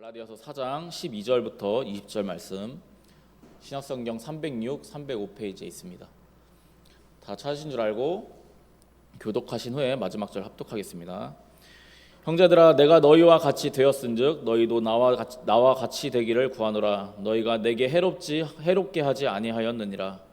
갈라디아서 4장 12절부터 20절 말씀, 신약성경 306, 305페이지에 있습니다. 다 찾으신 줄 알고 교독하신 후에 마지막 절 합독하겠습니다. 형제들아, 내가 너희와 같이 되었은즉 너희도 나와 같이 되기를 구하노라. 너희가 내게 해롭게 하지 아니하였느니라.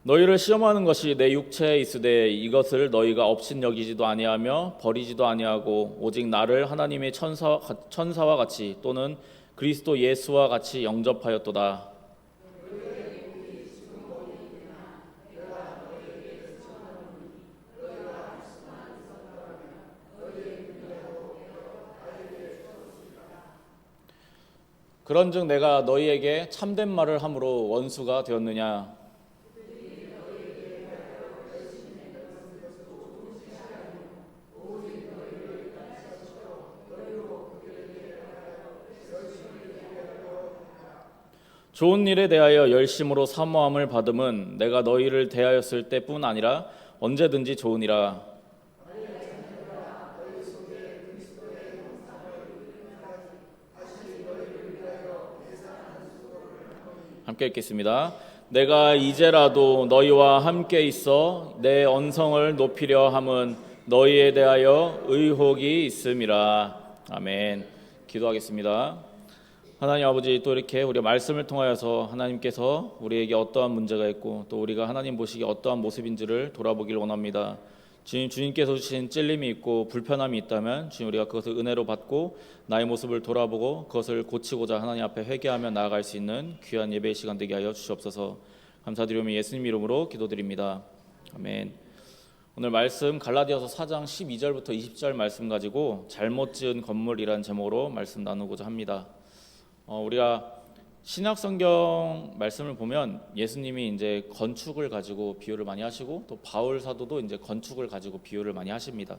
너희를 시험하는 것이 내 육체에 있으되 이것을 너희가 업신여기지도 아니하며 버리지도 아니하고 오직 나를 하나님의 천사와 같이 또는 그리스도 예수와 같이 영접하였도다. 그런즉 내가 너희에게 참된 말을 함으로 원수가 되었느냐? 좋은 일에 대하여 열심으로 사모함을 받음은 내가 너희를 대하였을 때뿐 아니라 언제든지 좋으니라. 함께 읽겠습니다. 내가 이제라도 너희와 함께 있어 내 언성을 높이려 함은 너희에 대하여 의혹이 있음이라. 아멘. 기도하겠습니다. 하나님 아버지, 또 이렇게 우리 말씀을 통하여서 하나님께서 우리에게 어떠한 문제가 있고 또 우리가 하나님 보시기에 어떠한 모습인지를 돌아보길 원합니다. 주님께서 주신 찔림이 있고 불편함이 있다면 주님, 우리가 그것을 은혜로 받고 나의 모습을 돌아보고 그것을 고치고자 하나님 앞에 회개하며 나아갈 수 있는 귀한 예배의 시간 되게 하여 주시옵소서. 감사드리며 예수님 이름으로 기도드립니다. 아멘. 오늘 말씀 갈라디아서 4장 12절부터 20절 말씀 가지고 잘못 지은 건물이라는 제목으로 말씀 나누고자 합니다. 우리가 신약 성경 말씀을 보면 예수님이 이제 건축을 가지고 비유를 많이 하시고 또 바울 사도도 이제 건축을 가지고 비유를 많이 하십니다.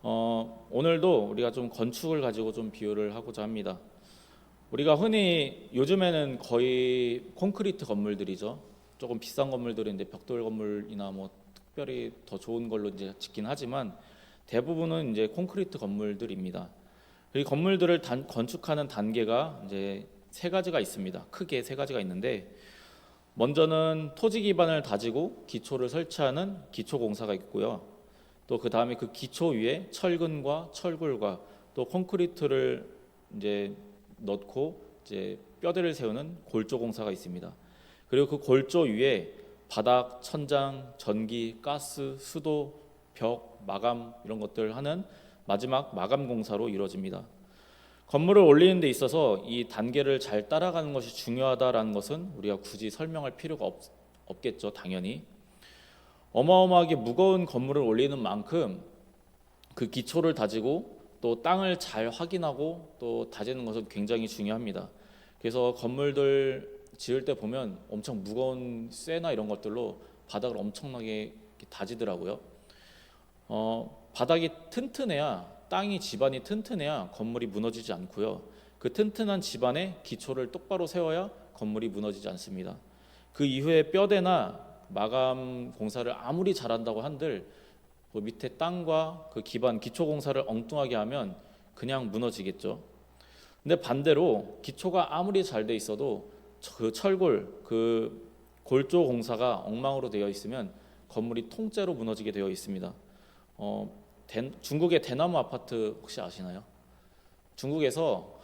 오늘도 우리가 좀 건축을 가지고 좀 비유를 하고자 합니다. 우리가 흔히 요즘에는 거의 콘크리트 건물들이죠. 조금 비싼 건물들은 이제 벽돌 건물이나 뭐 특별히 더 좋은 걸로 이제 짓긴 하지만 대부분은 이제 콘크리트 건물들입니다. 이 건물들을 건축하는 단계가 이제 세 가지가 있습니다. 크게 세 가지가 있는데, 먼저는 토지 기반을 다지고 기초를 설치하는 기초 공사가 있고요. 또 그 다음에 그 기초 위에 철근과 철골과 또 콘크리트를 이제 넣고 이제 뼈대를 세우는 골조 공사가 있습니다. 그리고 그 골조 위에 바닥, 천장, 전기, 가스, 수도, 벽, 마감 이런 것들 하는 마지막 마감 공사로 이루어집니다. 건물을 올리는 데 있어서 이 단계를 잘 따라가는 것이 중요하다라는 것은 우리가 굳이 설명할 필요가 없겠죠. 당연히 어마어마하게 무거운 건물을 올리는 만큼 그 기초를 다지고 또 땅을 잘 확인하고 또 다지는 것은 굉장히 중요합니다. 그래서 건물들 지을 때 보면 엄청 무거운 쇠나 이런 것들로 바닥을 엄청나게 다지더라고요. 바닥이 튼튼해야, 땅이 지반이 튼튼해야 건물이 무너지지 않고요. 그 튼튼한 지반에 기초를 똑바로 세워야 건물이 무너지지 않습니다. 그 이후에 뼈대나 마감 공사를 아무리 잘한다고 한들 그 밑에 땅과 그 기반 기초 공사를 엉뚱하게 하면 그냥 무너지겠죠. 근데 반대로 기초가 아무리 잘 돼 있어도 그 철골, 그 골조 공사가 엉망으로 되어 있으면 건물이 통째로 무너지게 되어 있습니다. 중국의 대나무 아파트 혹시 아시나요? 중국에서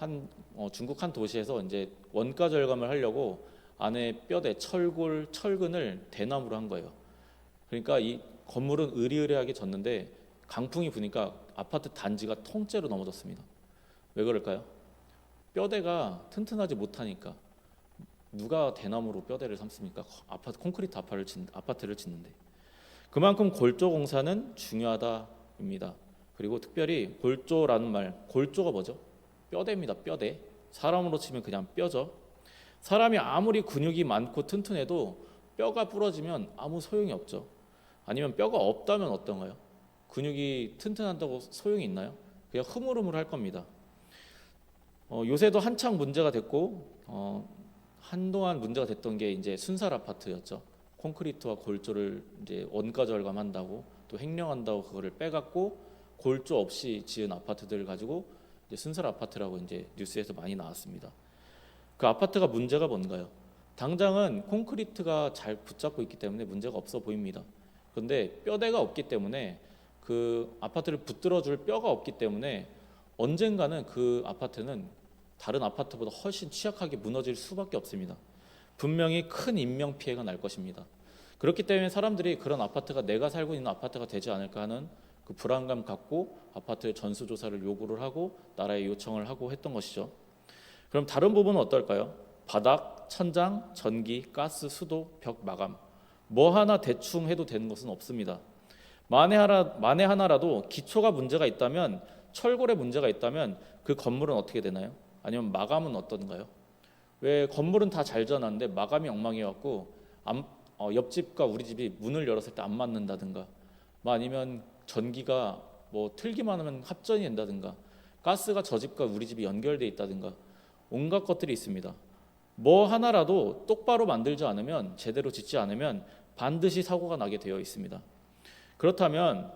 중국 한 도시에서 이제 원가 절감을 하려고 안에 뼈대, 철골, 철근을 대나무로 한 거예요. 그러니까 이 건물은 으리으리하게 졌는데 강풍이 부니까 아파트 단지가 통째로 넘어졌습니다. 왜 그럴까요? 뼈대가 튼튼하지 못하니까. 누가 대나무로 뼈대를 삼습니까? 콘크리트 아파트를 짓는데. 그만큼 골조 공사는 중요하다입니다. 그리고 특별히 골조라는 말, 골조가 뭐죠? 뼈대입니다. 뼈대. 사람으로 치면 그냥 뼈죠. 사람이 아무리 근육이 많고 튼튼해도 뼈가 부러지면 아무 소용이 없죠. 아니면 뼈가 없다면 어떤가요? 근육이 튼튼한다고 소용이 있나요? 그냥 흐물흐물할 겁니다. 요새도 한창 문제가 됐고 한동안 문제가 됐던 게 이제 순살 아파트였죠. 콘크리트와 골조를 이제 원가 절감한다고 또 횡령한다고 그거를 빼갖고 골조 없이 지은 아파트들을 가지고 이제 순살 아파트라고 이제 뉴스에서 많이 나왔습니다. 그 아파트가 문제가 뭔가요? 당장은 콘크리트가 잘 붙잡고 있기 때문에 문제가 없어 보입니다. 그런데 뼈대가 없기 때문에 그 아파트를 붙들어줄 뼈가 없기 때문에 언젠가는 그 아파트는 다른 아파트보다 훨씬 취약하게 무너질 수밖에 없습니다. 분명히 큰 인명피해가 날 것입니다. 그렇기 때문에 사람들이 그런 아파트가 내가 살고 있는 아파트가 되지 않을까 하는 그 불안감 갖고 아파트의 전수조사를 요구를 하고 나라에 요청을 하고 했던 것이죠. 그럼 다른 부분은 어떨까요? 바닥, 천장, 전기, 가스, 수도, 벽 마감 뭐 하나 대충 해도 되는 것은 없습니다. 만에 하나라도 기초가 문제가 있다면, 철골에 문제가 있다면 그 건물은 어떻게 되나요? 아니면 마감은 어떤가요? 왜 건물은 다 잘 지어놨는데 마감이 엉망이어갖고 옆집과 우리 집이 문을 열었을 때 안 맞는다든가, 뭐 아니면 전기가 뭐 틀기만 하면 합전이 된다든가, 가스가 저 집과 우리 집이 연결돼 있다든가, 온갖 것들이 있습니다. 뭐 하나라도 똑바로 만들지 않으면, 제대로 짓지 않으면 반드시 사고가 나게 되어 있습니다. 그렇다면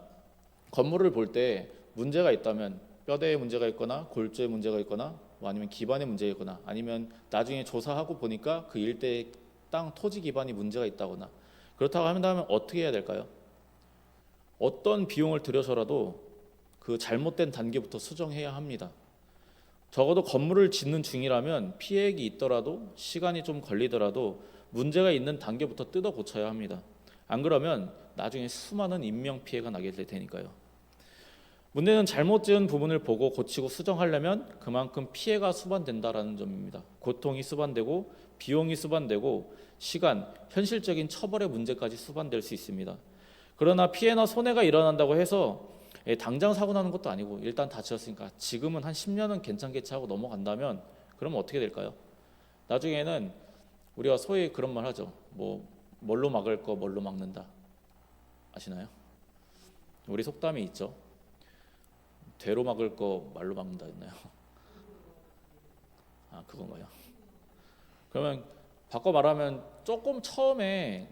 건물을 볼 때 문제가 있다면, 뼈대에 문제가 있거나 골조에 문제가 있거나 뭐 아니면 기반에 문제가 있거나, 아니면 나중에 조사하고 보니까 그 일대의 땅 토지 기반이 문제가 있다거나, 그렇다고 한다면 어떻게 해야 될까요? 어떤 비용을 들여서라도 그 잘못된 단계부터 수정해야 합니다. 적어도 건물을 짓는 중이라면 피해액이 있더라도, 시간이 좀 걸리더라도 문제가 있는 단계부터 뜯어 고쳐야 합니다. 안 그러면 나중에 수많은 인명피해가 나게 될 테니까요. 문제는 잘못 지은 부분을 보고 고치고 수정하려면 그만큼 피해가 수반된다라는 점입니다. 고통이 수반되고 비용이 수반되고 시간, 현실적인 처벌의 문제까지 수반될 수 있습니다. 그러나 피해나 손해가 일어난다고 해서 당장 사고 나는 것도 아니고, 일단 다 지었으니까 지금은 한 10년은 괜찮겠지 하고 넘어간다면, 그러면 어떻게 될까요? 나중에는 우리가 소위 그런 말 하죠. 뭐 뭘로 막을 거 뭘로 막는다. 아시나요? 우리 속담이 있죠. 대로 막을 거 말로 막는다 했나요? 아, 그건가요? 그러면 바꿔 말하면 조금 처음에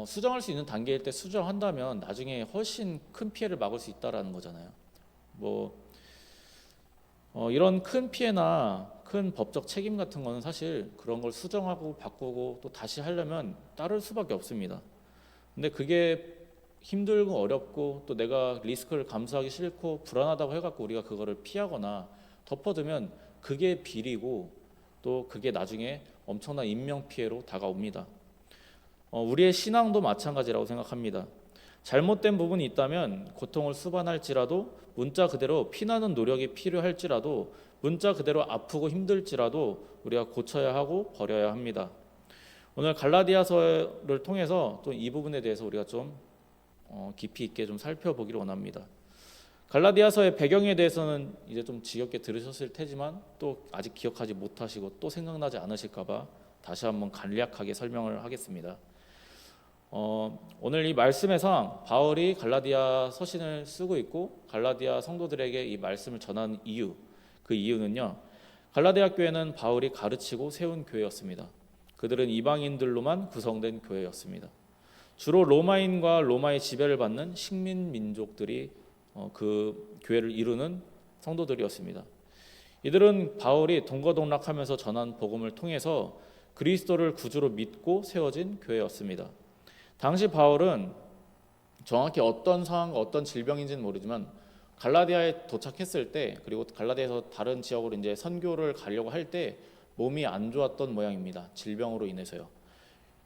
수정할 수 있는 단계일 때 수정한다면 나중에 훨씬 큰 피해를 막을 수 있다라는 거잖아요. 뭐 이런 큰 피해나 큰 법적 책임 같은 거는 사실 그런 걸 수정하고 바꾸고 또 다시 하려면 따를 수밖에 없습니다. 근데 그게 힘들고 어렵고 또 내가 리스크를 감수하기 싫고 불안하다고 해갖고 우리가 그거를 피하거나 덮어두면 그게 비리고 또 그게 나중에 엄청난 인명피해로 다가옵니다. 우리의 신앙도 마찬가지라고 생각합니다. 잘못된 부분이 있다면 고통을 수반할지라도, 문자 그대로 피나는 노력이 필요할지라도, 문자 그대로 아프고 힘들지라도 우리가 고쳐야 하고 버려야 합니다. 오늘 갈라디아서를 통해서 또 이 부분에 대해서 우리가 좀 깊이 있게 좀 살펴보기를 원합니다. 갈라디아서의 배경에 대해서는 이제 좀 지겹게 들으셨을 테지만 또 아직 기억하지 못하시고 또 생각나지 않으실까봐 다시 한번 간략하게 설명을 하겠습니다. 오늘 이 말씀에서 바울이 갈라디아 서신을 쓰고 있고 갈라디아 성도들에게 이 말씀을 전하는 이유, 그 이유는요, 갈라디아 교회는 바울이 가르치고 세운 교회였습니다. 그들은 이방인들로만 구성된 교회였습니다. 주로 로마인과 로마의 지배를 받는 식민 민족들이 그 교회를 이루는 성도들이었습니다. 이들은 바울이 동거동락하면서 전한 복음을 통해서 그리스도를 구주로 믿고 세워진 교회였습니다. 당시 바울은 정확히 어떤 상황과 어떤 질병인지는 모르지만 갈라디아에 도착했을 때, 그리고 갈라디아에서 다른 지역으로 이제 선교를 가려고 할 때 몸이 안 좋았던 모양입니다. 질병으로 인해서요.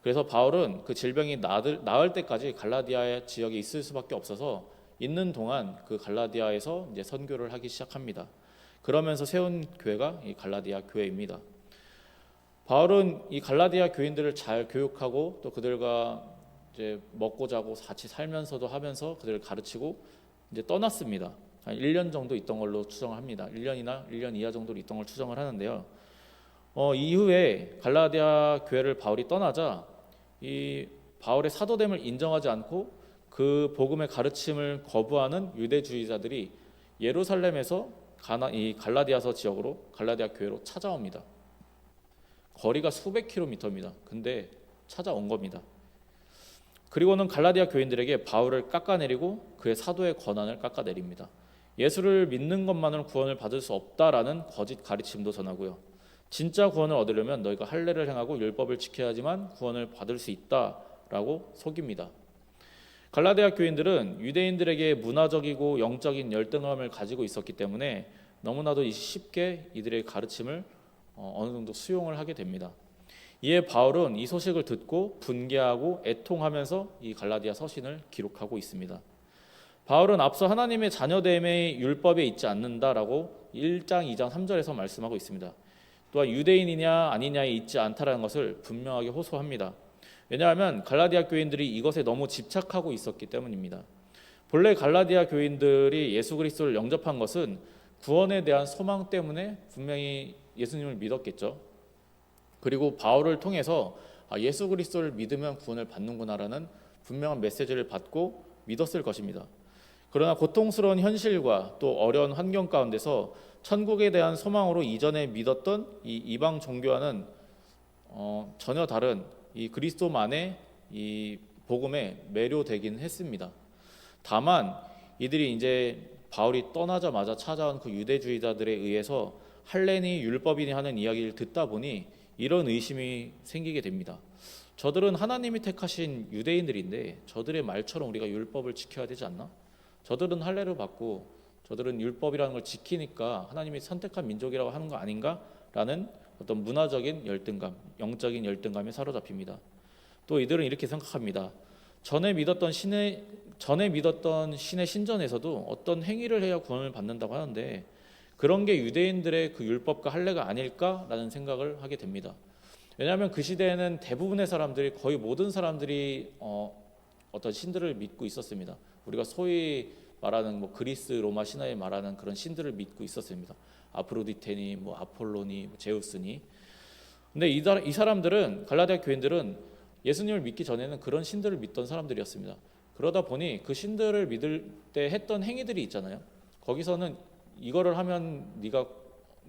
그래서 바울은 그 질병이 나을 때까지 갈라디아 지역에 있을 수밖에 없어서 있는 동안 그 갈라디아에서 이제 선교를 하기 시작합니다. 그러면서 세운 교회가 이 갈라디아 교회입니다. 바울은 이 갈라디아 교인들을 잘 교육하고 또 그들과 이제 먹고 자고 같이 살면서도 하면서 그들을 가르치고 이제 떠났습니다. 한 1년 정도 있던 걸로 추정을 합니다. 1년이나 1년 이하 정도로 있던 걸 추정을 하는데요. 이후에 갈라디아 교회를 바울이 떠나자 이 바울의 사도됨을 인정하지 않고 그 복음의 가르침을 거부하는 유대주의자들이 예루살렘에서 이 갈라디아서 지역으로, 갈라디아 교회로 찾아옵니다. 거리가 수백 킬로미터입니다. 근데 찾아온 겁니다. 그리고는 갈라디아 교인들에게 바울을 깎아내리고 그의 사도의 권한을 깎아내립니다. 예수를 믿는 것만으로 구원을 받을 수 없다라는 거짓 가르침도 전하고요. 진짜 구원을 얻으려면 너희가 할례를 행하고 율법을 지켜야지만 구원을 받을 수 있다라고 속입니다. 갈라디아 교인들은 유대인들에게 문화적이고 영적인 열등감을 가지고 있었기 때문에 너무나도 쉽게 이들의 가르침을 어느 정도 수용을 하게 됩니다. 이에 바울은 이 소식을 듣고 분개하고 애통하면서 이 갈라디아 서신을 기록하고 있습니다. 바울은 앞서 하나님의 자녀됨의 율법에 있지 않는다라고 1장, 2장, 3절에서 말씀하고 있습니다. 또한 유대인이냐 아니냐에 있지 않다라는 것을 분명하게 호소합니다. 왜냐하면 갈라디아 교인들이 이것에 너무 집착하고 있었기 때문입니다. 본래 갈라디아 교인들이 예수 그리스도를 영접한 것은 구원에 대한 소망 때문에 분명히 예수님을 믿었겠죠. 그리고 바울을 통해서 예수 그리스도를 믿으면 구원을 받는구나라는 분명한 메시지를 받고 믿었을 것입니다. 그러나 고통스러운 현실과 또 어려운 환경 가운데서 천국에 대한 소망으로 이전에 믿었던 이 이방 종교와는 전혀 다른 이 그리스도만의 이 복음에 매료되긴 했습니다. 다만 이들이 이제 바울이 떠나자마자 찾아온 그 유대주의자들에 의해서 할례니 율법이니 하는 이야기를 듣다 보니 이런 의심이 생기게 됩니다. 저들은 하나님이 택하신 유대인들인데 저들의 말처럼 우리가 율법을 지켜야 되지 않나? 저들은 할례를 받고 저들은 율법이라는 걸 지키니까 하나님이 선택한 민족이라고 하는 거 아닌가라는 어떤 문화적인 열등감, 영적인 열등감에 사로잡힙니다. 또 이들은 이렇게 생각합니다. 전에 믿었던 신의 신전에서도 어떤 행위를 해야 구원을 받는다고 하는데 그런 게 유대인들의 그 율법과 할례가 아닐까라는 생각을 하게 됩니다. 왜냐하면 그 시대에는 대부분의 사람들이, 거의 모든 사람들이 어떤 신들을 믿고 있었습니다. 우리가 소위 말하는 그리스 로마 신화에 말하는 그런 신들을 믿고 있었습니다. 아프로디테니, 아폴로니, 제우스니. 근데 이 사람들은, 갈라디아 교인들은 예수님을 믿기 전에는 그런 신들을 믿던 사람들이었습니다. 그러다 보니 그 신들을 믿을 때 했던 행위들이 있잖아요. 거기서는 이거를 하면 네가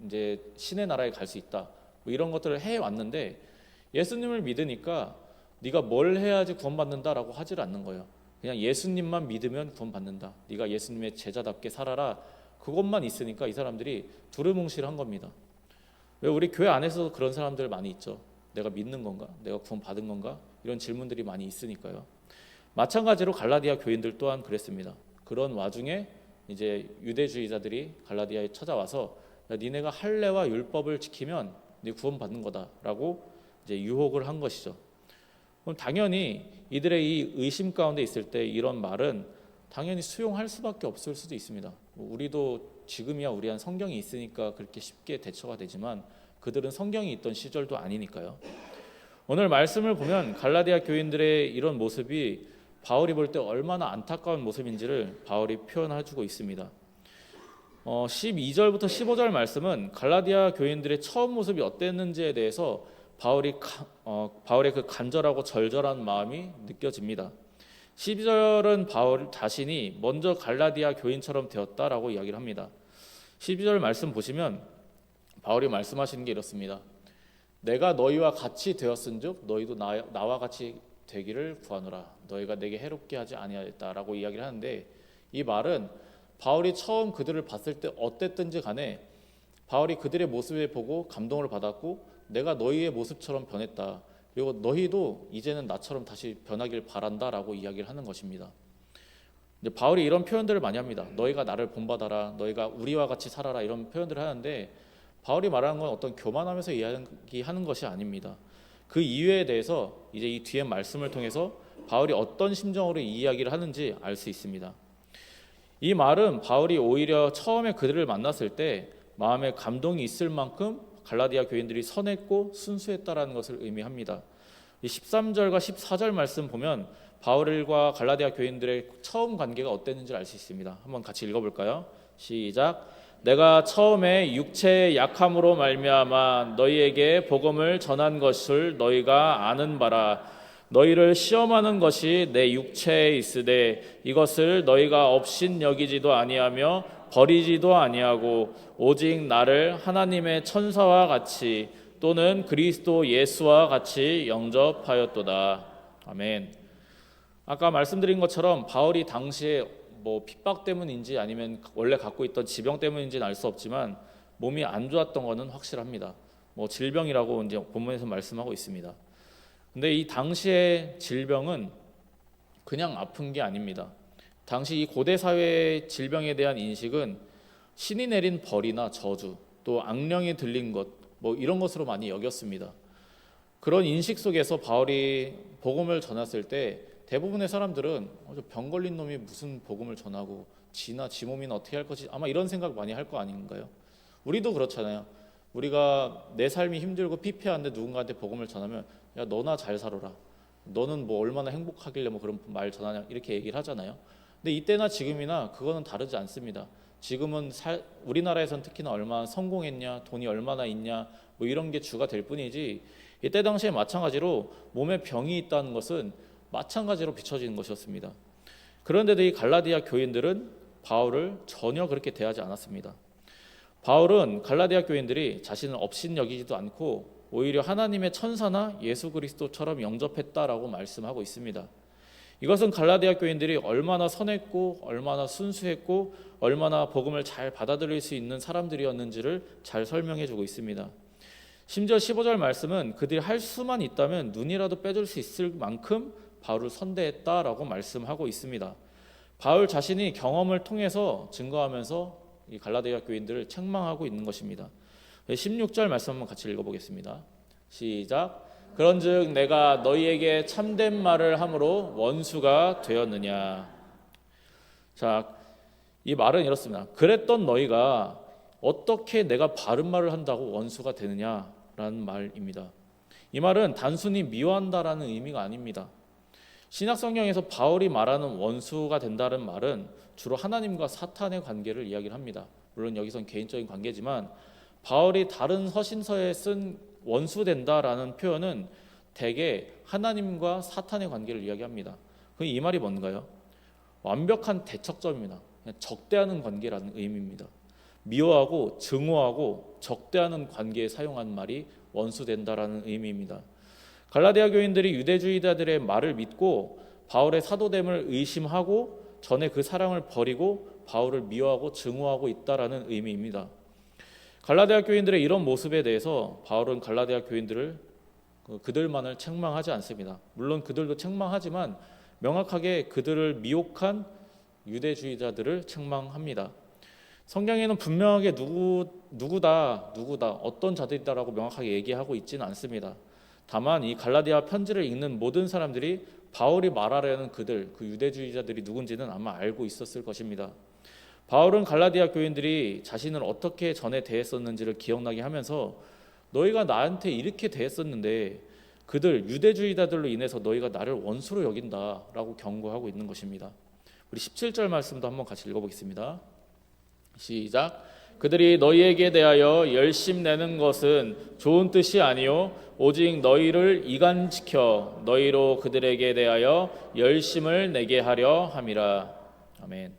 이제 신의 나라에 갈 수 있다, 이런 것들을 해 왔는데 예수님을 믿으니까 네가 뭘 해야지 구원받는다라고 하질 않는 거예요. 그냥 예수님만 믿으면 구원받는다, 네가 예수님의 제자답게 살아라, 그것만 있으니까 이 사람들이 두루뭉실한 겁니다. 왜 우리 교회 안에서도 그런 사람들 많이 있죠. 내가 믿는 건가? 내가 구원받은 건가? 이런 질문들이 많이 있으니까요. 마찬가지로 갈라디아 교인들 또한 그랬습니다. 그런 와중에 이제 유대주의자들이 갈라디아에 찾아와서 야, 니네가 할례와 율법을 지키면 네 구원받는 거다라고 이제 유혹을 한 것이죠. 그럼 당연히 이들의 이 의심 가운데 있을 때 이런 말은 당연히 수용할 수밖에 없을 수도 있습니다. 우리도 지금이야 우리 한 성경이 있으니까 그렇게 쉽게 대처가 되지만 그들은 성경이 있던 시절도 아니니까요. 오늘 말씀을 보면 갈라디아 교인들의 이런 모습이 바울이 볼 때 얼마나 안타까운 모습인지를 바울이 표현해주고 있습니다. 12절부터 15절 말씀은 갈라디아 교인들의 처음 모습이 어땠는지에 대해서 바울의 그 간절하고 절절한 마음이 느껴집니다. 12절은 바울 자신이 먼저 갈라디아 교인처럼 되었다라고 이야기를 합니다. 12절 말씀 보시면 바울이 말씀하시는 게 이렇습니다. 내가 너희와 같이 되었은즉 너희도 나와 같이 되기를 구하노라. 너희가 내게 해롭게 하지 아니하였다라고 이야기를 하는데, 이 말은 바울이 처음 그들을 봤을 때 어땠든지 간에 바울이 그들의 모습을 보고 감동을 받았고 내가 너희의 모습처럼 변했다, 그리고 너희도 이제는 나처럼 다시 변하길 바란다라고 이야기를 하는 것입니다. 이제 바울이 이런 표현들을 많이 합니다. 너희가 나를 본받아라, 너희가 우리와 같이 살아라, 이런 표현들을 하는데 바울이 말하는 건 어떤 교만하면서 이야기하는 것이 아닙니다. 그 이유에 대해서 이제 이 뒤에 말씀을 통해서 바울이 어떤 심정으로 이 이야기를 하는지 알 수 있습니다. 이 말은 바울이 오히려 처음에 그들을 만났을 때 마음에 감동이 있을 만큼 갈라디아 교인들이 선했고 순수했다라는 것을 의미합니다. 이 13절과 14절 말씀 보면 바울과 갈라디아 교인들의 처음 관계가 어땠는지 알 수 있습니다. 한번 같이 읽어볼까요? 시작. 내가 처음에 육체의 약함으로 말미암아 너희에게 복음을 전한 것을 너희가 아는 바라. 너희를 시험하는 것이 내 육체에 있으되 이것을 너희가 업신 여기지도 아니하며 버리지도 아니하고 오직 나를 하나님의 천사와 같이 또는 그리스도 예수와 같이 영접하였도다. 아멘. 아까 말씀드린 것처럼 바울이 당시에 뭐 핍박 때문인지 아니면 원래 갖고 있던 지병 때문인지는 알 수 없지만 몸이 안 좋았던 것은 확실합니다. 뭐 질병이라고 이제 본문에서 말씀하고 있습니다. 근데 이 당시의 질병은 그냥 아픈 게 아닙니다. 당시 이 고대 사회의 질병에 대한 인식은 신이 내린 벌이나 저주, 또 악령이 들린 것, 뭐 이런 것으로 많이 여겼습니다. 그런 인식 속에서 바울이 복음을 전했을 때 대부분의 사람들은 병 걸린 놈이 무슨 복음을 전하고 지나 지 몸이나 어떻게 할 거지, 아마 이런 생각 많이 할 거 아닌가요? 우리도 그렇잖아요. 우리가 내 삶이 힘들고 피폐한데 누군가한테 복음을 전하면 야 너나 잘 살아라, 너는 뭐 얼마나 행복하길래 뭐 그런 말 전하냐, 이렇게 얘기를 하잖아요. 근데 이때나 지금이나 그거는 다르지 않습니다. 지금은 우리나라에선 특히나 얼마나 성공했냐, 돈이 얼마나 있냐, 뭐 이런 게 주가 될 뿐이지, 이때 당시에 마찬가지로 몸에 병이 있다는 것은 마찬가지로 비춰지는 것이었습니다. 그런데도 이 갈라디아 교인들은 바울을 전혀 그렇게 대하지 않았습니다. 바울은 갈라디아 교인들이 자신을 업신여기지도 않고 오히려 하나님의 천사나 예수 그리스도처럼 영접했다라고 말씀하고 있습니다. 이것은 갈라디아 교인들이 얼마나 선했고 얼마나 순수했고 얼마나 복음을 잘 받아들일 수 있는 사람들이었는지를 잘 설명해 주고 있습니다. 심지어 15절 말씀은 그들이 할 수만 있다면 눈이라도 빼줄 수 있을 만큼 바울을 선대했다라고 말씀하고 있습니다. 바울 자신이 경험을 통해서 증거하면서 이 갈라디아 교인들을 책망하고 있는 것입니다. 16절 말씀 한번 같이 읽어보겠습니다. 시작. 그런즉 내가 너희에게 참된 말을 함으로 원수가 되었느냐. 자, 이 말은 이렇습니다. 그랬던 너희가 어떻게 내가 바른 말을 한다고 원수가 되느냐라는 말입니다. 이 말은 단순히 미워한다라는 의미가 아닙니다. 신약 성경에서 바울이 말하는 원수가 된다는 말은 주로 하나님과 사탄의 관계를 이야기를 합니다. 물론 여기선 개인적인 관계지만 바울이 다른 서신서에 쓴 원수된다라는 표현은 대개 하나님과 사탄의 관계를 이야기합니다. 이 말이 뭔가요? 완벽한 대척점입니다. 적대하는 관계라는 의미입니다. 미워하고 증오하고 적대하는 관계에 사용한 말이 원수된다라는 의미입니다. 갈라디아 교인들이 유대주의자들의 말을 믿고 바울의 사도됨을 의심하고 전에 그 사랑을 버리고 바울을 미워하고 증오하고 있다라는 의미입니다. 갈라디아 교인들의 이런 모습에 대해서 바울은 갈라디아 교인들을 그들만을 책망하지 않습니다. 물론 그들도 책망하지만 명확하게 그들을 미혹한 유대주의자들을 책망합니다. 성경에는 분명하게 누구다 어떤 자들이다라고 명확하게 얘기하고 있지는 않습니다. 다만 이 갈라디아 편지를 읽는 모든 사람들이 바울이 말하려는 그들, 그 유대주의자들이 누군지는 아마 알고 있었을 것입니다. 바울은 갈라디아 교인들이 자신을 어떻게 전에 대했었는지를 기억나게 하면서 너희가 나한테 이렇게 대했었는데 그들 유대주의자들로 인해서 너희가 나를 원수로 여긴다라고 경고하고 있는 것입니다. 우리 17절 말씀도 한번 같이 읽어보겠습니다. 시작. 그들이 너희에게 대하여 열심 내는 것은 좋은 뜻이 아니요 오직 너희를 이간시켜 너희로 그들에게 대하여 열심을 내게 하려 함이라. 아멘.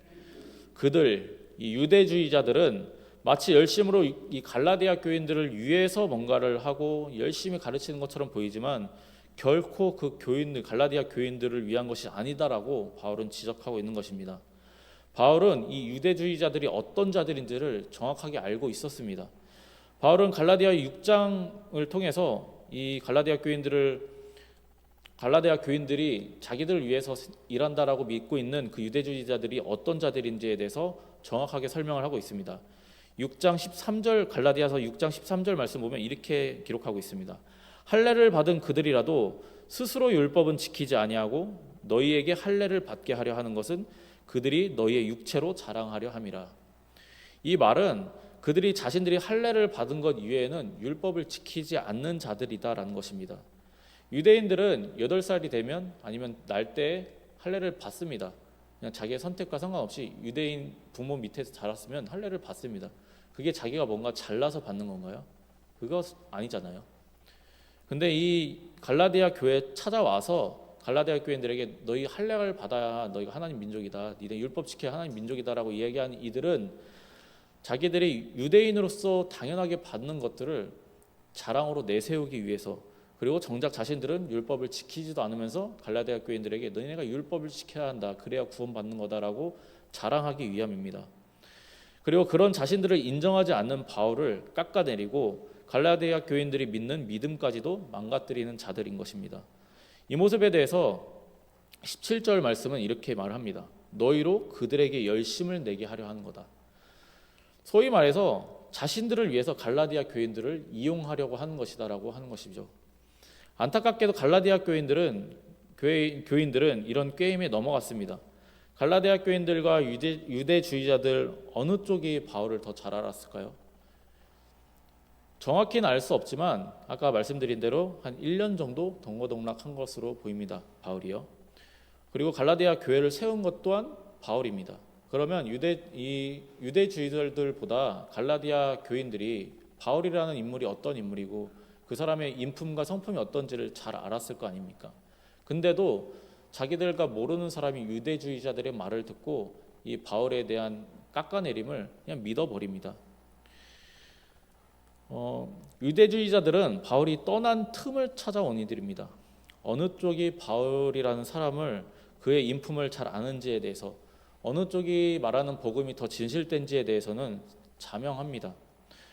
그들, 이 유대주의자들은 마치 열심으로 이 갈라디아 교인들을 위해서 뭔가를 하고 열심히 가르치는 것처럼 보이지만 결코 그 교인들, 갈라디아 교인들을 위한 것이 아니다라고 바울은 지적하고 있는 것입니다. 바울은 이 유대주의자들이 어떤 자들인지를 정확하게 알고 있었습니다. 바울은 갈라디아 6장을 통해서 이 갈라디아 교인들이 자기들을 위해서 일한다라고 믿고 있는 그 유대주의자들이 어떤 자들인지에 대해서 정확하게 설명을 하고 있습니다. 6장 13절 갈라디아서 6장 13절 말씀 보면 이렇게 기록하고 있습니다. 할례를 받은 그들이라도 스스로 율법은 지키지 아니하고 너희에게 할례를 받게 하려 하는 것은 그들이 너희의 육체로 자랑하려 함이라. 이 말은 그들이 자신들이 할례를 받은 것 이외에는 율법을 지키지 않는 자들이다라는 것입니다. 유대인들은 8살이 되면 아니면 날 때 할례를 받습니다. 그냥 자기의 선택과 상관없이 유대인 부모 밑에서 자랐으면 할례를 받습니다. 그게 자기가 뭔가 잘나서 받는 건가요? 그거 아니잖아요. 근데 이 갈라디아 교회에 찾아와서 갈라디아 교인들에게 너희 할례를 받아야 너희가 하나님 민족이다, 니네 율법 지켜야 하나님 민족이다라고 이야기한 이들은 자기들이 유대인으로서 당연하게 받는 것들을 자랑으로 내세우기 위해서 그리고 정작 자신들은 율법을 지키지도 않으면서 갈라디아 교인들에게 너희네가 율법을 지켜야 한다. 그래야 구원받는 거다라고 자랑하기 위함입니다. 그리고 그런 자신들을 인정하지 않는 바울을 깎아내리고 갈라디아 교인들이 믿는 믿음까지도 망가뜨리는 자들인 것입니다. 이 모습에 대해서 17절 말씀은 이렇게 말합니다. 너희로 그들에게 열심을 내게 하려 하는 거다. 소위 말해서 자신들을 위해서 갈라디아 교인들을 이용하려고 하는 것이다라고 하는 것이죠. 안타깝게도 갈라디아 교인들은 이런 게임에 넘어갔습니다. 갈라디아 교인들과 유대주의자들 어느 쪽이 바울을 더 잘 알았을까요? 정확히는 알 수 없지만 아까 말씀드린 대로 한 1년 정도 동거동락한 것으로 보입니다. 바울이요. 그리고 갈라디아 교회를 세운 것 또한 바울입니다. 그러면 유대주의자들보다 갈라디아 교인들이 바울이라는 인물이 어떤 인물이고 그 사람의 인품과 성품이 어떤지를 잘 알았을 거 아닙니까? 근데도 자기들과 모르는 사람이 유대주의자들의 말을 듣고 이 바울에 대한 깎아내림을 그냥 믿어버립니다. 유대주의자들은 바울이 떠난 틈을 찾아온 이들입니다. 어느 쪽이 바울이라는 사람을 그의 인품을 잘 아는지에 대해서 어느 쪽이 말하는 복음이 더 진실된지에 대해서는 자명합니다.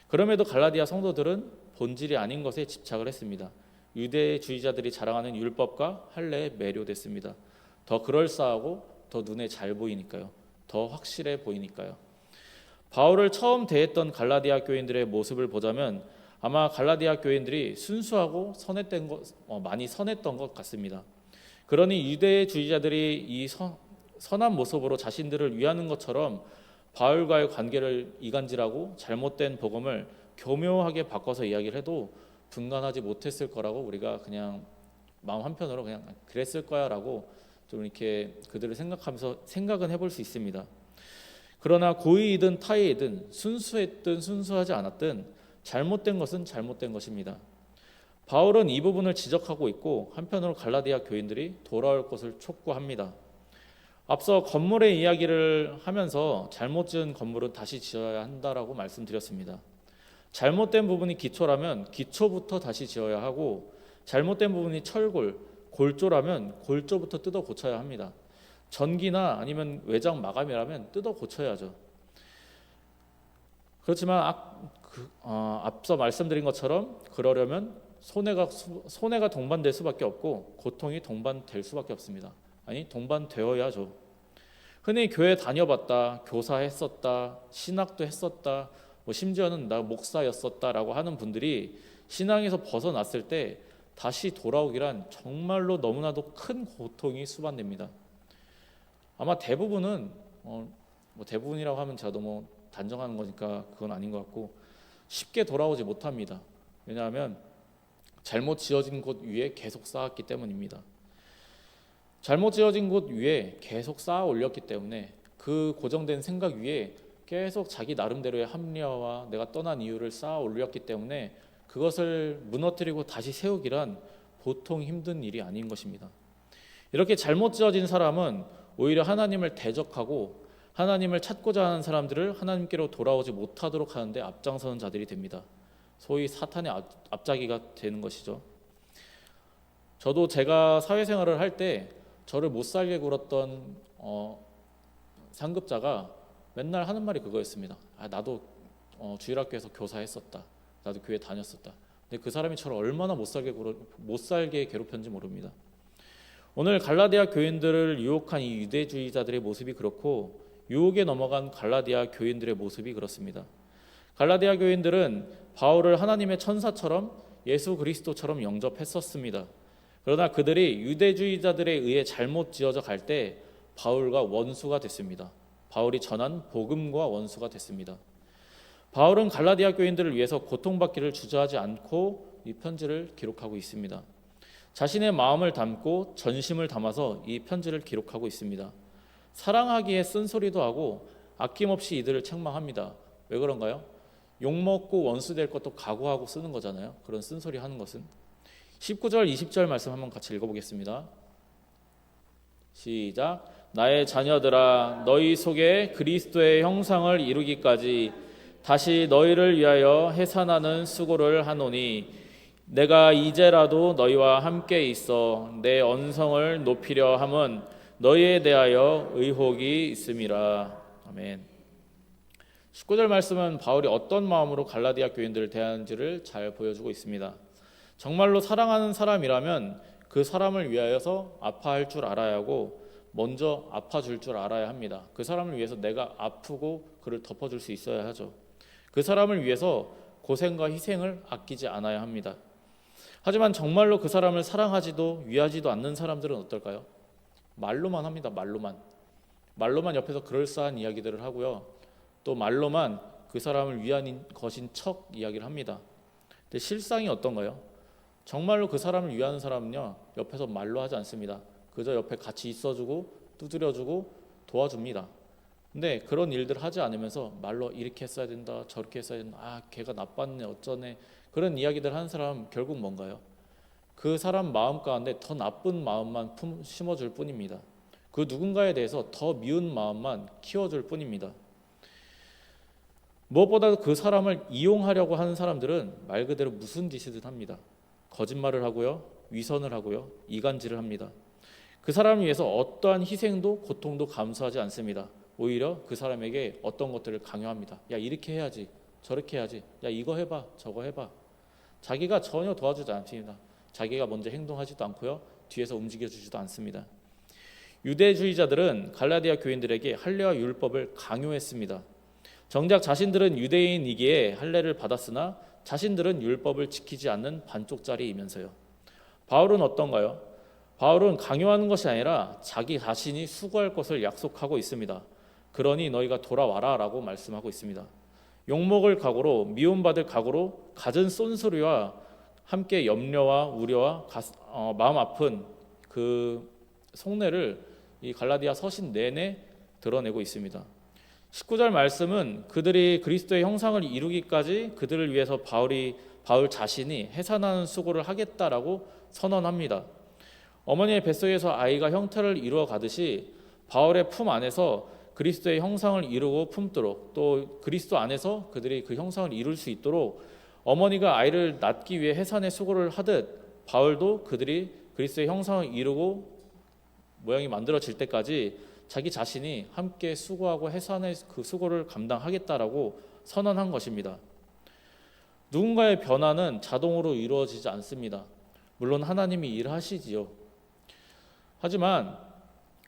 그럼에도 갈라디아 성도들은 본질이 아닌 것에 집착을 했습니다. 유대주의자들이 자랑하는 율법과 할례에 매료됐습니다. 더 그럴싸하고 더 눈에 잘 보이니까요. 더 확실해 보이니까요. 바울을 처음 대했던 갈라디아 교인들의 모습을 보자면 아마 갈라디아 교인들이 순수하고 많이 선했던 것 같습니다. 그러니 유대주의자들이 이 선한 모습으로 자신들을 위하는 것처럼 바울과의 관계를 이간질하고 잘못된 복음을 교묘하게 바꿔서 이야기를 해도 분간하지 못했을 거라고 우리가 그냥 마음 한편으로 그냥 그랬을 거야라고 좀 이렇게 그들을 생각하면서 생각은 해볼 수 있습니다. 그러나 고의이든 타의이든 순수했든 순수하지 않았든 잘못된 것은 잘못된 것입니다. 바울은 이 부분을 지적하고 있고 한편으로 갈라디아 교인들이 돌아올 것을 촉구합니다. 앞서 건물의 이야기를 하면서 잘못 지은 건물은 다시 지어야 한다라고 말씀드렸습니다. 잘못된 부분이 기초라면 기초부터 다시 지어야 하고 잘못된 부분이 골조라면 골조부터 뜯어 고쳐야 합니다. 전기나 아니면 외장 마감이라면 뜯어 고쳐야죠. 그렇지만 앞서 말씀드린 것처럼 그러려면 손해가 동반될 수밖에 없고 고통이 동반될 수밖에 없습니다. 아니 동반되어야죠. 흔히 교회 다녀봤다, 교사했었다, 신학도 했었다, 심지어는 나 목사였었다라고 하는 분들이 신앙에서 벗어났을 때 다시 돌아오기란 정말로 너무나도 큰 고통이 수반됩니다. 아마 대부분은 대부분이라고 하면 제가 너무 단정하는 거니까 그건 아닌 것 같고 쉽게 돌아오지 못합니다. 왜냐하면 잘못 지어진 곳 위에 계속 쌓았기 때문입니다. 잘못 지어진 곳 위에 계속 쌓아 올렸기 때문에 그 고정된 생각 위에 계속 자기 나름대로의 합리화와 내가 떠난 이유를 쌓아 올렸기 때문에 그것을 무너뜨리고 다시 세우기란 보통 힘든 일이 아닌 것입니다. 이렇게 잘못 지어진 사람은 오히려 하나님을 대적하고 하나님을 찾고자 하는 사람들을 하나님께로 돌아오지 못하도록 하는데 앞장서는 자들이 됩니다. 소위 사탄의 앞자기가 되는 것이죠. 저도 제가 사회생활을 할 때 저를 못살게 굴었던 상급자가 맨날 하는 말이 그거였습니다. 나도 주일학교에서 교사했었다. 나도 교회 다녔었다. 근데 그 사람이 저를 얼마나 못살게 괴롭혔는지 모릅니다. 오늘 갈라디아 교인들을 유혹한 이 유대주의자들의 모습이 그렇고 유혹에 넘어간 갈라디아 교인들의 모습이 그렇습니다. 갈라디아 교인들은 바울을 하나님의 천사처럼 예수 그리스도처럼 영접했었습니다. 그러나 그들이 유대주의자들에 의해 잘못 지어져 갈 때 바울과 원수가 됐습니다. 바울이 전한 복음과 원수가 됐습니다. 바울은 갈라디아 교인들을 위해서 고통받기를 주저하지 않고 이 편지를 기록하고 있습니다. 자신의 마음을 담고 전심을 담아서 이 편지를 기록하고 있습니다. 사랑하기에 쓴소리도 하고 아낌없이 이들을 책망합니다. 왜 그런가요? 욕먹고 원수 될 것도 각오하고 쓰는 거잖아요. 그런 쓴소리 하는 것은. 19절 20절 말씀 한번 같이 읽어보겠습니다. 시작. 나의 자녀들아 너희 속에 그리스도의 형상을 이루기까지 다시 너희를 위하여 해산하는 수고를 하노니 내가 이제라도 너희와 함께 있어 내 언성을 높이려 함은 너희에 대하여 의혹이 있음이라. 아멘. 19절 말씀은 바울이 어떤 마음으로 갈라디아 교인들을 대하는지를 잘 보여주고 있습니다. 정말로 사랑하는 사람이라면 그 사람을 위하여서 아파할 줄 알아야 하고 먼저 아파줄 줄 알아야 합니다. 그 사람을 위해서 내가 아프고 그를 덮어줄 수 있어야 하죠. 그 사람을 위해서 고생과 희생을 아끼지 않아야 합니다. 하지만 정말로 그 사람을 사랑하지도 위하지도 않는 사람들은 어떨까요? 말로만 합니다. 말로만 옆에서 그럴싸한 이야기들을 하고요. 또 말로만 그 사람을 위한 것인 척 이야기를 합니다. 근데 실상이 어떤가요? 정말로 그 사람을 위하는 사람은요, 옆에서 말로 하지 않습니다. 그저 옆에 같이 있어주고 두드려주고 도와줍니다. 근데 그런 일들 하지 않으면서 말로 이렇게 했어야 된다, 저렇게 했어야 된다, 아 걔가 나빴네 어쩌네, 그런 이야기들 하는 사람은 결국 뭔가요? 그 사람 마음 가운데 더 나쁜 마음만 심어줄 뿐입니다. 그 누군가에 대해서 더 미운 마음만 키워줄 뿐입니다. 무엇보다도 그 사람을 이용하려고 하는 사람들은 말 그대로 무슨 짓이든 합니다. 거짓말을 하고요, 위선을 하고요, 이간질을 합니다. 그 사람을 위해서 어떠한 희생도 고통도 감수하지 않습니다. 오히려 그 사람에게 어떤 것들을 강요합니다. 야 이렇게 해야지, 저렇게 해야지, 야 이거 해봐, 저거 해봐. 자기가 전혀 도와주지 않습니다. 자기가 먼저 행동하지도 않고요, 뒤에서 움직여주지도 않습니다. 유대주의자들은 갈라디아 교인들에게 할례와 율법을 강요했습니다. 정작 자신들은 유대인이기에 할례를 받았으나 자신들은 율법을 지키지 않는 반쪽짜리이면서요. 바울은 어떤가요? 바울은 강요하는 것이 아니라 자기 자신이 수고할 것을 약속하고 있습니다. 그러니 너희가 돌아와라 라고 말씀하고 있습니다. 욕먹을 각오로, 미움받을 각오로 갖은 쏜소리와 함께 염려와 우려와 마음 아픈 그 속내를 이 갈라디아 서신 내내 드러내고 있습니다. 19절 말씀은 그들이 그리스도의 형상을 이루기까지 그들을 위해서 바울 자신이 해산하는 수고를 하겠다라고 선언합니다. 어머니의 뱃속에서 아이가 형태를 이루어 가듯이 바울의 품 안에서 그리스도의 형상을 이루고 품도록, 또 그리스도 안에서 그들이 그 형상을 이룰 수 있도록 어머니가 아이를 낳기 위해 해산의 수고를 하듯 바울도 그들이 그리스도의 형상을 이루고 모양이 만들어질 때까지 자기 자신이 함께 수고하고 해산의 그 수고를 감당하겠다라고 선언한 것입니다. 누군가의 변화는 자동으로 이루어지지 않습니다. 물론 하나님이 일하시지요. 하지만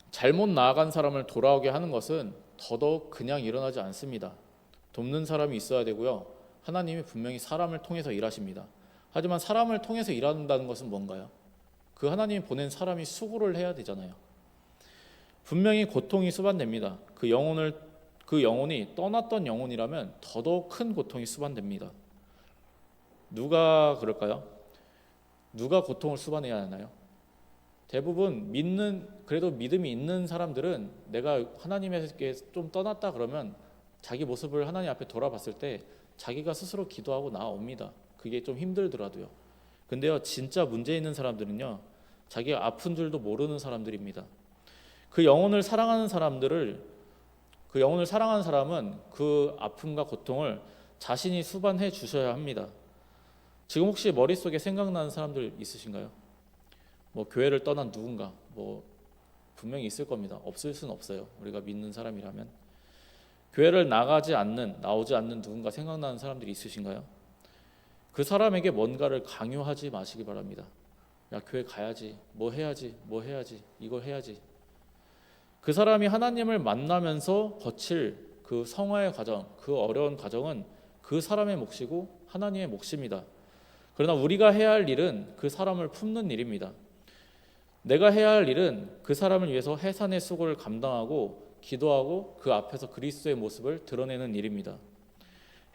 잘못 나아간 사람을 돌아오게 하는 것은 더더욱 그냥 일어나지 않습니다. 돕는 사람이 있어야 되고요. 하나님이 분명히 사람을 통해서 일하십니다. 하지만 사람을 통해서 일한다는 것은 뭔가요? 그 하나님이 보낸 사람이 수고를 해야 되잖아요. 분명히 고통이 수반됩니다. 그 영혼이 떠났던 영혼이라면 더더욱 큰 고통이 수반됩니다. 누가 그럴까요? 누가 고통을 수반해야 하나요? 대부분 그래도 믿음이 있는 사람들은 내가 하나님에게 좀 떠났다 그러면 자기 모습을 하나님 앞에 돌아봤을 때 자기가 스스로 기도하고 나옵니다. 그게 좀 힘들더라도요. 근데요, 진짜 문제 있는 사람들은요, 자기가 아픈 줄도 모르는 사람들입니다. 그 영혼을 사랑하는 사람은 그 아픔과 고통을 자신이 수반해 주셔야 합니다. 지금 혹시 머릿속에 생각나는 사람들 있으신가요? 뭐 교회를 떠난 누군가 분명히 있을 겁니다. 없을 수는 없어요. 우리가 믿는 사람이라면. 교회를 나오지 않는 누군가 생각나는 사람들이 있으신가요? 그 사람에게 뭔가를 강요하지 마시기 바랍니다. 야 교회 가야지, 뭐 해야지, 이걸 해야지. 그 사람이 하나님을 만나면서 거칠 그 성화의 과정, 그 어려운 과정은 그 사람의 몫이고 하나님의 몫입니다. 그러나 우리가 해야 할 일은 그 사람을 품는 일입니다. 내가 해야 할 일은 그 사람을 위해서 해산의 수고를 감당하고 기도하고 그 앞에서 그리스도의 모습을 드러내는 일입니다.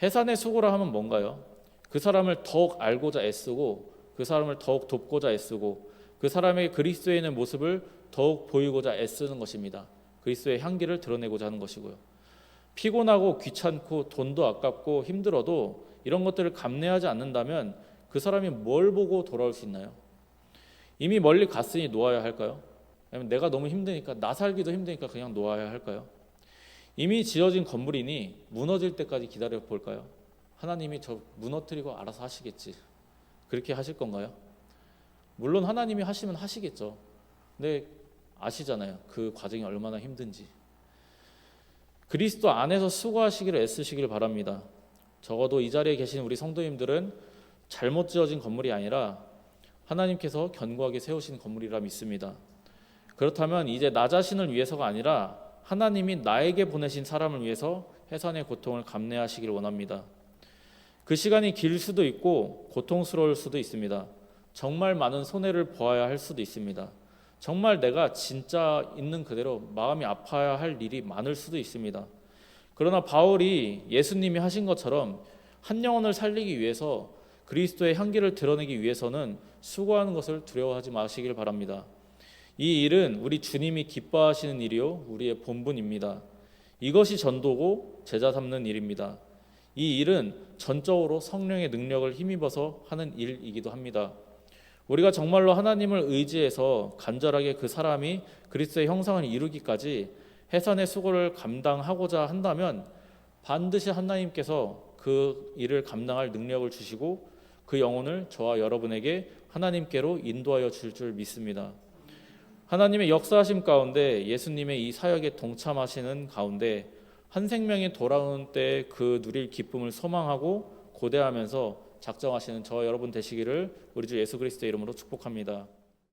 해산의 수고라 하면 뭔가요? 그 사람을 더욱 알고자 애쓰고 그 사람을 더욱 돕고자 애쓰고 그 사람의 그리스도에 있는 모습을 더욱 보이고자 애쓰는 것입니다. 그리스도의 향기를 드러내고자 하는 것이고요. 피곤하고 귀찮고 돈도 아깝고 힘들어도 이런 것들을 감내하지 않는다면 그 사람이 뭘 보고 돌아올 수 있나요? 이미 멀리 갔으니 놓아야 할까요? 아니면 내가 너무 힘드니까, 나 살기도 힘드니까 그냥 놓아야 할까요? 이미 지어진 건물이니 무너질 때까지 기다려 볼까요? 하나님이 저 무너뜨리고 알아서 하시겠지. 그렇게 하실 건가요? 물론 하나님이 하시면 하시겠죠. 근데 아시잖아요. 그 과정이 얼마나 힘든지. 그리스도 안에서 수고하시기를 애쓰시길 바랍니다. 적어도 이 자리에 계신 우리 성도님들은 잘못 지어진 건물이 아니라 하나님께서 견고하게 세우신 건물이라 믿습니다. 그렇다면 이제 나 자신을 위해서가 아니라 하나님이 나에게 보내신 사람을 위해서 해산의 고통을 감내하시길 원합니다. 그 시간이 길 수도 있고 고통스러울 수도 있습니다. 정말 많은 손해를 보아야 할 수도 있습니다. 정말 내가 진짜 있는 그대로 마음이 아파야 할 일이 많을 수도 있습니다. 그러나 바울이 예수님이 하신 것처럼 한 영혼을 살리기 위해서 그리스도의 향기를 드러내기 위해서는 수고하는 것을 두려워하지 마시길 바랍니다. 이 일은 우리 주님이 기뻐하시는 일이요 우리의 본분입니다. 이것이 전도고 제자 삼는 일입니다. 이 일은 전적으로 성령의 능력을 힘입어서 하는 일이기도 합니다. 우리가 정말로 하나님을 의지해서 간절하게 그 사람이 그리스도의 형상을 이루기까지 해산의 수고를 감당하고자 한다면 반드시 하나님께서 그 일을 감당할 능력을 주시고 그 영혼을 저와 여러분에게 하나님께로 인도하여 줄 줄 믿습니다. 하나님의 역사하심 가운데 예수님의 이 사역에 동참하시는 가운데 한 생명이 돌아오는 때 그 누릴 기쁨을 소망하고 고대하면서 작정하시는 저와 여러분 되시기를 우리 주 예수 그리스도의 이름으로 축복합니다.